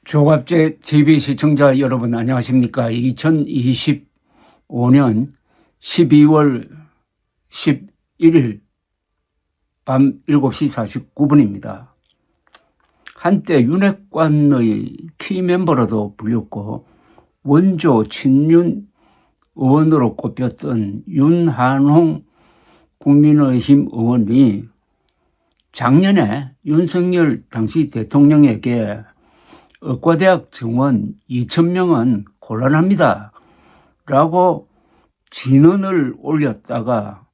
조갑제 TV 시청자 여러분 안녕하십니까? 2025년 12월 11일 밤 7시 49분입니다. 한때 윤핵관의 키멤버로도 불렸고 원조 친윤 의원으로 꼽혔던 윤한홍 국민의힘 의원이 작년에 윤석열 당시 대통령에게 의과대학 정원 2,000명은 곤란합니다 라고 진언을 올렸다가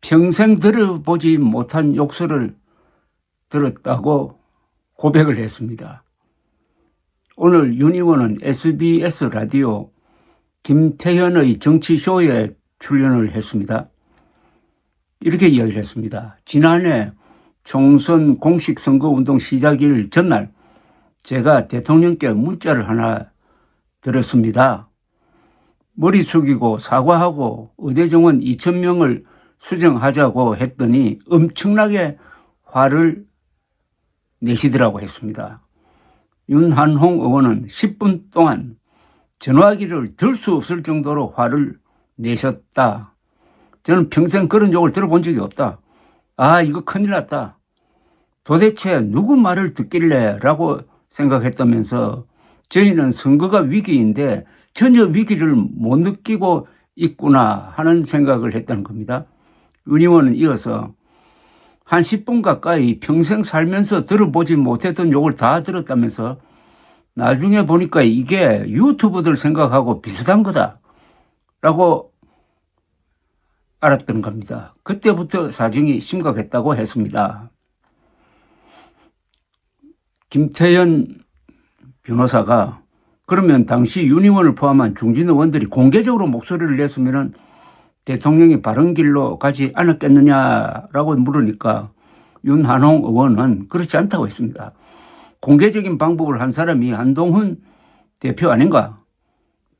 평생 들어보지 못한 욕설을 들었다고 고백을 했습니다. 오늘 윤 의원은 SBS 라디오 김태현의 정치쇼에 출연을 했습니다. 이렇게 이야기를 했습니다. 지난해 총선 공식 선거운동 시작일 전날 제가 대통령께 문자를 하나 드렸습니다. 머리 숙이고 사과하고 의대 정원 2,000명을 수정하자고 했더니 엄청나게 화를 내시더라고 했습니다. 윤한홍 의원은 10분 동안 전화기를 들 수 없을 정도로 화를 내셨다. 저는 평생 그런 욕을 들어본 적이 없다. 아, 이거 큰일 났다. 도대체 누구 말을 듣길래 라고 생각했다면서 저희는 선거가 위기인데 전혀 위기를 못 느끼고 있구나 하는 생각을 했다는 겁니다. 윤 의원은 이어서 한 10분 가까이 평생 살면서 들어보지 못했던 욕을 다 들었다면서 나중에 보니까 이게 유튜버들 생각하고 비슷한 거다 라고 알았던 겁니다. 그때부터 사정이 심각했다고 했습니다. 김태현 변호사가 그러면 당시 윤 의원을 포함한 중진 의원들이 공개적으로 목소리를 냈으면 대통령이 바른 길로 가지 않았겠느냐라고 물으니까 윤한홍 의원은 그렇지 않다고 했습니다. 공개적인 방법을 한 사람이 한동훈 대표 아닌가?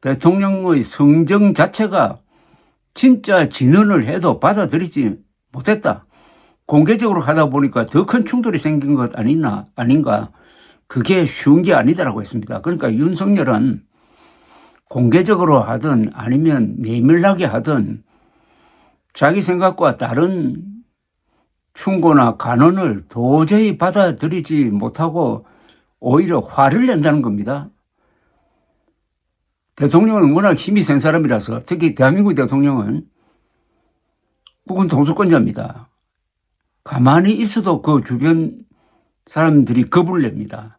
대통령의 성정 자체가 진짜 진언을 해도 받아들이지 못했다. 공개적으로 하다 보니까 더 큰 충돌이 생긴 것 아닌가? 그게 쉬운 게 아니다라고 했습니다. 그러니까 윤석열은 공개적으로 하든 아니면 내밀하게 하든 자기 생각과 다른 충고나 간언을 도저히 받아들이지 못하고 오히려 화를 낸다는 겁니다. 대통령은 워낙 힘이 센 사람이라서 특히 대한민국 대통령은 국군 통수권자입니다. 가만히 있어도 그 주변 사람들이 겁을 냅니다.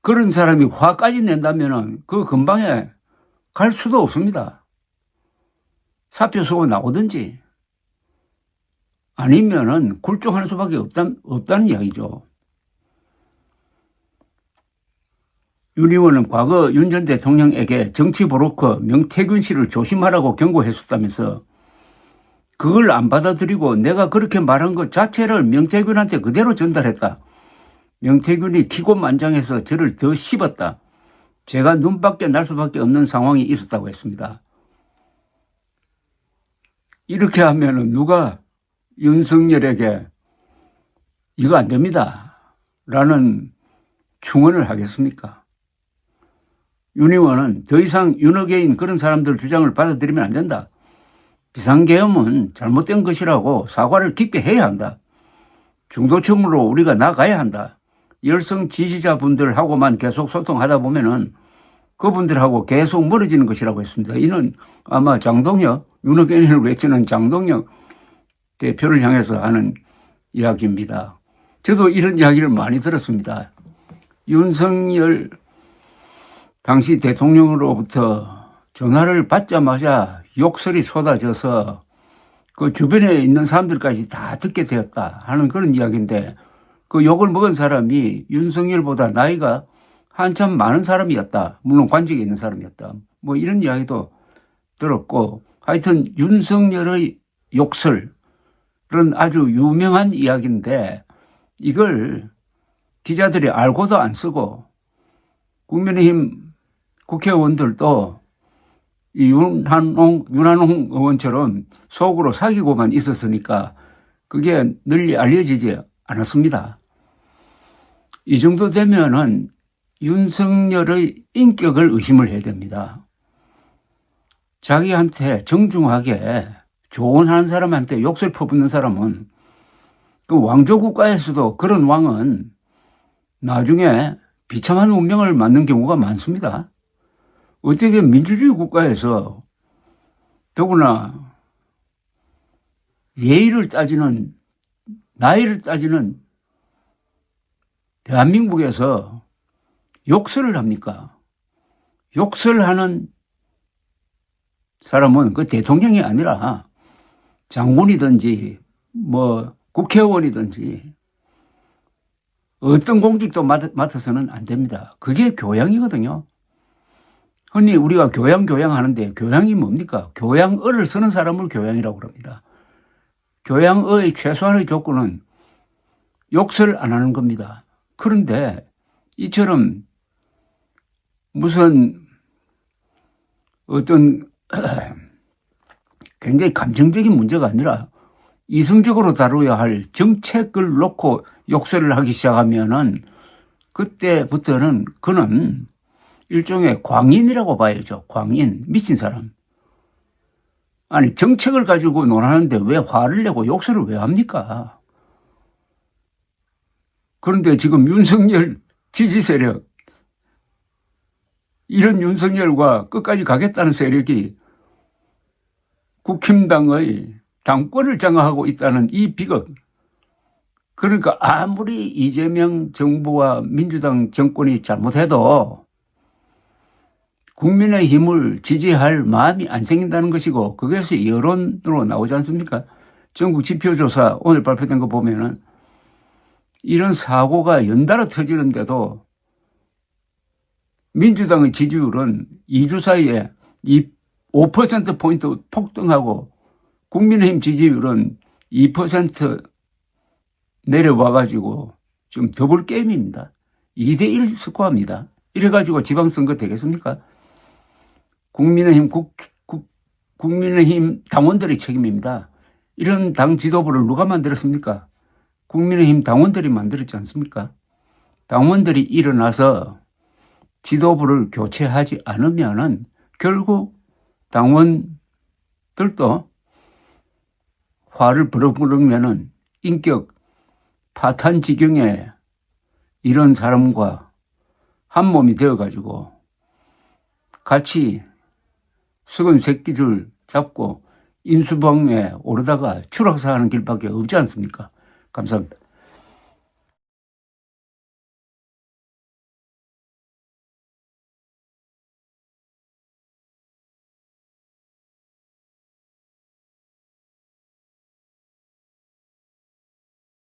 그런 사람이 화까지 낸다면 그 근방에 갈 수도 없습니다. 사표 쓰고 나오든지 아니면은 굴종하는 수밖에 없다는 이야기죠. 윤 의원은 과거 윤 전 대통령에게 정치 브로커 명태균 씨를 조심하라고 경고했었다면서 그걸 안 받아들이고 내가 그렇게 말한 것 자체를 명태균한테 그대로 전달했다. 명태균이 기고만장해서 저를 더 씹었다. 제가 눈밖에 날 수밖에 없는 상황이 있었다고 했습니다. 이렇게 하면은 누가 윤석열에게 이거 안 됩니다 라는 충언을 하겠습니까? 윤 의원은 더 이상 윤어게인 그런 사람들 주장을 받아들이면 안 된다. 비상계엄은 잘못된 것이라고 사과를 깊게 해야 한다. 중도층으로 우리가 나가야 한다. 열성 지지자분들하고만 계속 소통하다 보면은 그분들하고 계속 멀어지는 것이라고 했습니다. 이는 아마 장동혁, 윤어게인을 외치는 장동혁 대표를 향해서 하는 이야기입니다. 저도 이런 이야기를 많이 들었습니다. 윤석열 당시 대통령으로부터 전화를 받자마자 욕설이 쏟아져서 그 주변에 있는 사람들까지 다 듣게 되었다 하는 그런 이야기인데 그 욕을 먹은 사람이 윤석열보다 나이가 한참 많은 사람이었다. 물론 관직에 있는 사람이었다. 뭐 이런 이야기도 들었고 하여튼 윤석열의 욕설은 아주 유명한 이야기인데 이걸 기자들이 알고도 안 쓰고 국민의힘 국회의원들도 이 윤한홍 의원처럼 속으로 사귀고만 있었으니까 그게 널리 알려지지 않았습니다. 이 정도 되면은 윤석열의 인격을 의심을 해야 됩니다. 자기한테 정중하게 조언하는 사람한테 욕설 퍼붓는 사람은 그 왕조 국가에서도 그런 왕은 나중에 비참한 운명을 맞는 경우가 많습니다. 어떻게 민주주의 국가에서 더구나 예의를 따지는, 나이를 따지는 대한민국에서 욕설을 합니까? 욕설하는 사람은 그 대통령이 아니라 장군이든지 뭐 국회의원이든지 어떤 공직도 맡아서는 안 됩니다. 그게 교양이거든요. 흔히 우리가 교양 하는데 교양이 뭡니까? 교양어를 쓰는 사람을 교양이라고 합니다. 교양어의 최소한의 조건은 욕설 안 하는 겁니다. 그런데 이처럼 무슨 어떤 굉장히 감정적인 문제가 아니라 이성적으로 다뤄야 할 정책을 놓고 욕설을 하기 시작하면은 그때부터는 그는 일종의 광인이라고 봐야죠. 광인, 미친 사람. 아니 정책을 가지고 논하는데 왜 화를 내고 욕설을 왜 합니까? 그런데 지금 윤석열 지지 세력, 이런 윤석열과 끝까지 가겠다는 세력이 국힘당의 당권을 장악하고 있다는 이 비극. 그러니까 아무리 이재명 정부와 민주당 정권이 잘못해도 국민의힘을 지지할 마음이 안 생긴다는 것이고, 그것이 여론으로 나오지 않습니까? 전국 지표조사 오늘 발표된 거 보면은 이런 사고가 연달아 터지는데도 민주당의 지지율은 2주 사이에 5%포인트 폭등하고 국민의힘 지지율은 2% 내려와가지고 지금 더블 게임입니다. 2대1 스코어입니다. 이래가지고 지방선거 되겠습니까? 국민의힘 당원들의 책임입니다. 이런 당 지도부를 누가 만들었습니까? 국민의힘 당원들이 만들었지 않습니까? 당원들이 일어나서 지도부를 교체하지 않으면은 결국 당원들도 화를 버럭버럭 내는 인격 파탄 지경에 이런 사람과 한 몸이 되어가지고 같이 썩은 새끼를 잡고 인수봉에 오르다가 추락사하는 길밖에 없지 않습니까? 감사합니다.